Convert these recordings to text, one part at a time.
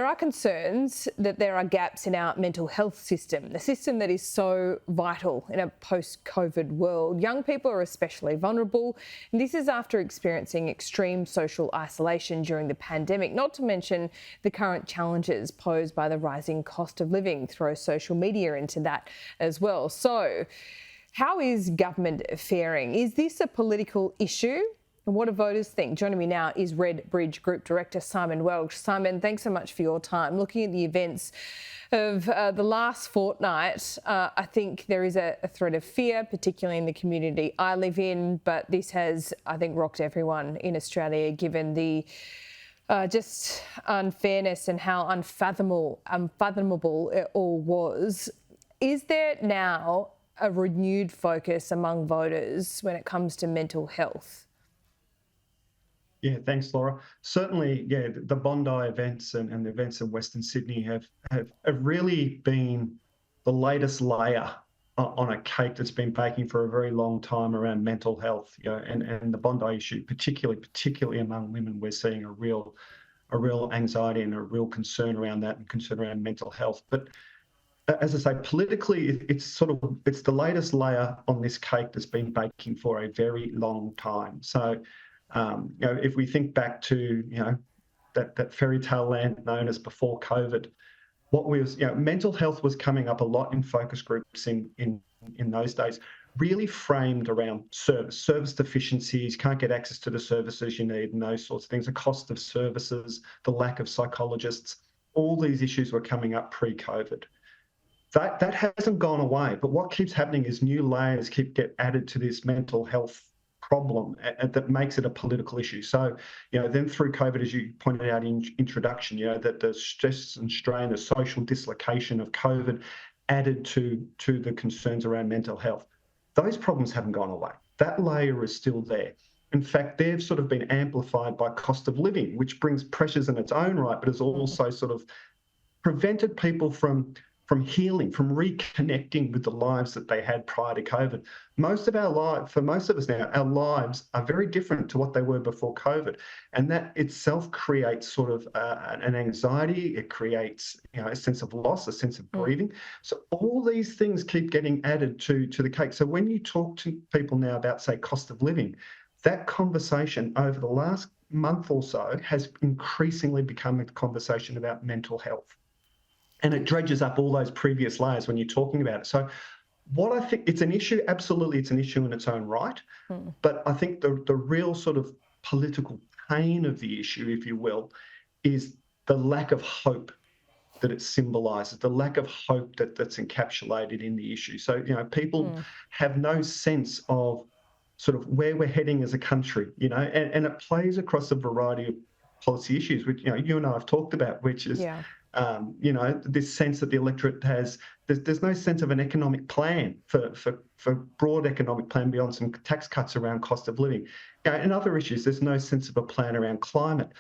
There are concerns that there are gaps in our mental health system, the system that is so vital in a post-COVID world. Young people are especially vulnerable, and this is after experiencing extreme social isolation during the pandemic, not to mention the current challenges posed by the rising cost of living. Throw social media into that as well. So, how is government faring? Is this a political issue? And what do voters think? Joining me now is Redbridge Group Director Simon Welsh. Simon, thanks so much for your time. Looking at the events of the last fortnight, I think there is a threat of fear, particularly in the community I live in, but this has, I think, rocked everyone in Australia, given the just unfairness and how unfathomable it all was. Is there now a renewed focus among voters when it comes to mental health? Yeah, thanks, Laura. Certainly, yeah, the Bondi events and the events in Western Sydney have really been the latest layer on a cake that's been baking for a very long time around mental health. And the Bondi issue, particularly among women, we're seeing a real anxiety and a real concern around that, and concern around mental health. But as I say, politically, it's the latest layer on this cake that's been baking for a very long time. So, if we think back to that fairy tale land known as before COVID, mental health was coming up a lot in focus groups in those days, really framed around service deficiencies, can't get access to the services you need, and those sorts of things, the cost of services, the lack of psychologists. All these issues were coming up pre-COVID. That hasn't gone away, but what keeps happening is new layers get added to this mental health problem that makes it a political issue. So, then through COVID, as you pointed out in introduction, that the stress and strain, the social dislocation of COVID added to the concerns around mental health. Those problems haven't gone away. That layer is still there. In fact, they've sort of been amplified by cost of living, which brings pressures in its own right, but has also sort of prevented people from healing, from reconnecting with the lives that they had prior to COVID. For most of us now, our lives are very different to what they were before COVID. And that itself creates sort of an anxiety. It creates a sense of loss, a sense of grieving. So all these things keep getting added to the cake. So when you talk to people now about, say, cost of living, that conversation over the last month or so has increasingly become a conversation about mental health. And it dredges up all those previous layers when you're talking about it. So what I think, it's an issue, absolutely it's an issue in its own right, but I think the real sort of political pain of the issue, if you will, is the lack of hope that it symbolises, the lack of hope that's encapsulated in the issue. So, people have no sense of sort of where we're heading as a country, and it plays across a variety of policy issues, which, you and I have talked about, which is, this sense that the electorate has, there's no sense of an economic plan for broad economic plan beyond some tax cuts around cost of living. And other issues, there's no sense of a plan around climate.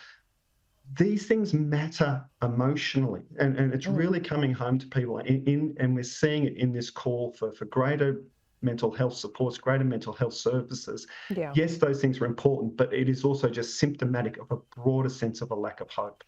These things matter emotionally, and it's really coming home to people and we're seeing it in this call for greater mental health supports, greater mental health services. Yeah. Yes, those things are important, but it is also just symptomatic of a broader sense of a lack of hope.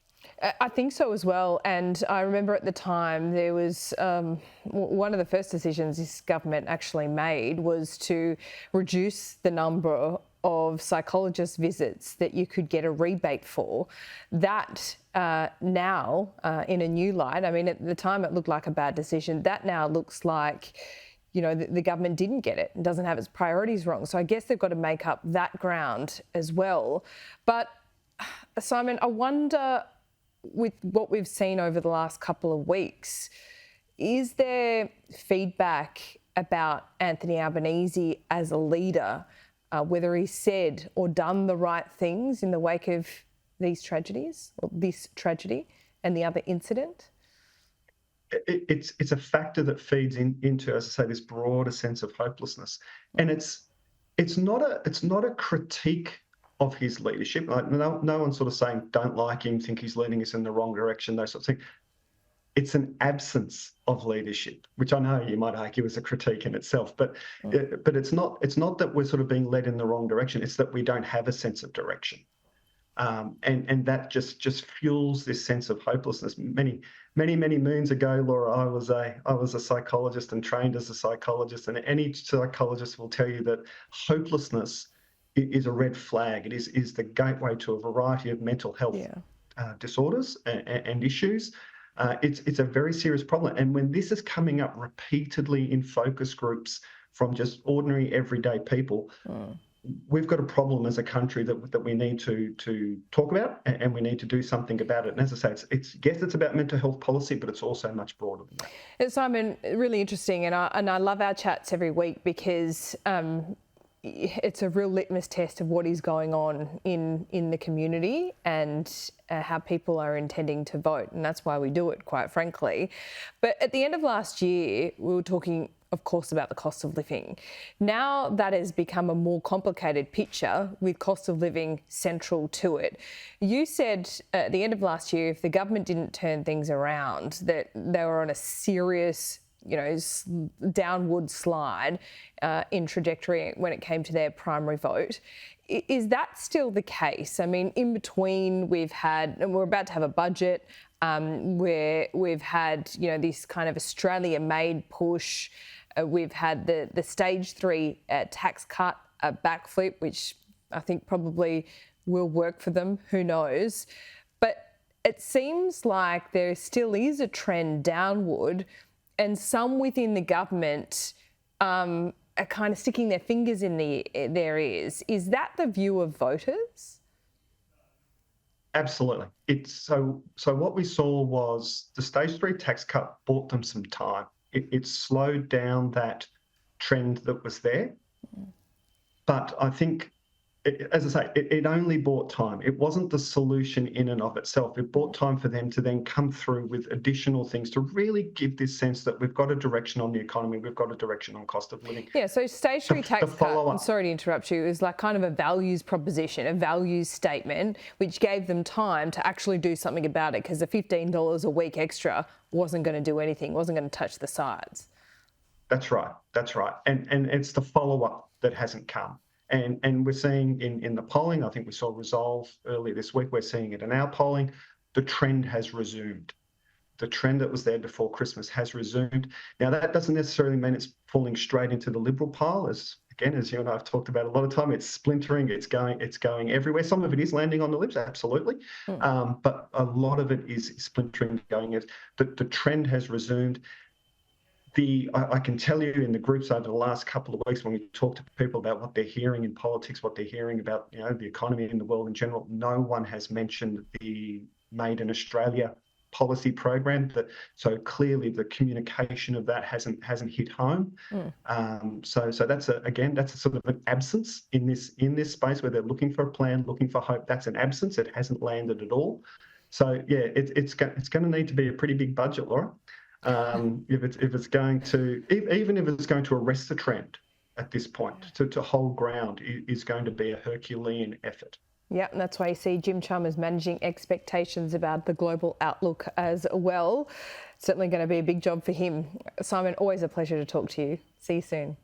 I think so as well. And I remember at the time there was one of the first decisions this government actually made was to reduce the number of psychologist visits that you could get a rebate for. That now, in a new light, I mean, at the time it looked like a bad decision. That now looks like, the government didn't get it and doesn't have its priorities wrong. So I guess they've got to make up that ground as well. But Simon, I wonder, with what we've seen over the last couple of weeks, is there feedback about Anthony Albanese as a leader, whether he said or done the right things in the wake of these tragedies, or this tragedy and the other incident? It's a factor that feeds into, as I say, this broader sense of hopelessness, and it's not a critique of his leadership. Like, no one's sort of saying don't like him, think he's leading us in the wrong direction, those sorts of things. It's an absence of leadership, which I know you might argue is a critique in itself, but it's not that we're sort of being led in the wrong direction. It's that we don't have a sense of direction. And that just fuels this sense of hopelessness. Many moons ago, Laura, I was a psychologist and trained as a psychologist, and any psychologist will tell you that hopelessness is a red flag. It is the gateway to a variety of mental health disorders and issues. It's a very serious problem, and when this is coming up repeatedly in focus groups from just ordinary everyday people, we've got a problem as a country that we need to talk about, and we need to do something about it. And as I say, it's about mental health policy, but it's also much broader than that. Simon, really interesting, and I love our chats every week because it's a real litmus test of what is going on in the community and how people are intending to vote, and that's why we do it, quite frankly. But at the end of last year, we were talking, of course, about the cost of living. Now that has become a more complicated picture with cost of living central to it. You said at the end of last year, if the government didn't turn things around, that they were on a serious downward slide in trajectory when it came to their primary vote. Is that still the case? I mean, in between, we're about to have a budget where we've had, this kind of Australia-made push. We've had the stage 3 tax cut backflip, which I think probably will work for them. Who knows? But it seems like there still is a trend downward, and some within the government are kind of sticking their fingers in their ears. Is that the view of voters? Absolutely. So what we saw was the stage 3 tax cut bought them some time. It slowed down that trend that was there. But I think, as I say, it only bought time. It wasn't the solution in and of itself. It bought time for them to then come through with additional things to really give this sense that we've got a direction on the economy, we've got a direction on cost of living. Yeah, so stage 3 tax cut, I'm sorry to interrupt you, is like kind of a values proposition, a values statement, which gave them time to actually do something about it, because the $15 a week extra wasn't going to do anything, wasn't going to touch the sides. That's right. And it's the follow-up that hasn't come. And we're seeing in the polling, I think we saw Resolve earlier this week, we're seeing it in our polling, the trend has resumed. The trend that was there before Christmas has resumed. Now, that doesn't necessarily mean it's falling straight into the Liberal pile, as you and I have talked about a lot of time. It's splintering, it's going everywhere. Some of it is landing on the Libs, absolutely. But a lot of it is splintering, the trend has resumed. I can tell you in the groups over the last couple of weeks, when we talk to people about what they're hearing in politics, what they're hearing about the economy in the world in general, no one has mentioned the Made in Australia policy program. So clearly the communication of that hasn't hit home. So that's a sort of an absence in this space where they're looking for a plan, looking for hope. That's an absence. It hasn't landed at all. So yeah, it's going to need to be a pretty big budget, Laura. If it's going to, even if it's going to arrest the trend at this point, to hold ground is going to be a Herculean effort. Yeah, and that's why you see Jim Chalmers managing expectations about the global outlook as well. Certainly going to be a big job for him. Simon, always a pleasure to talk to you. See you soon.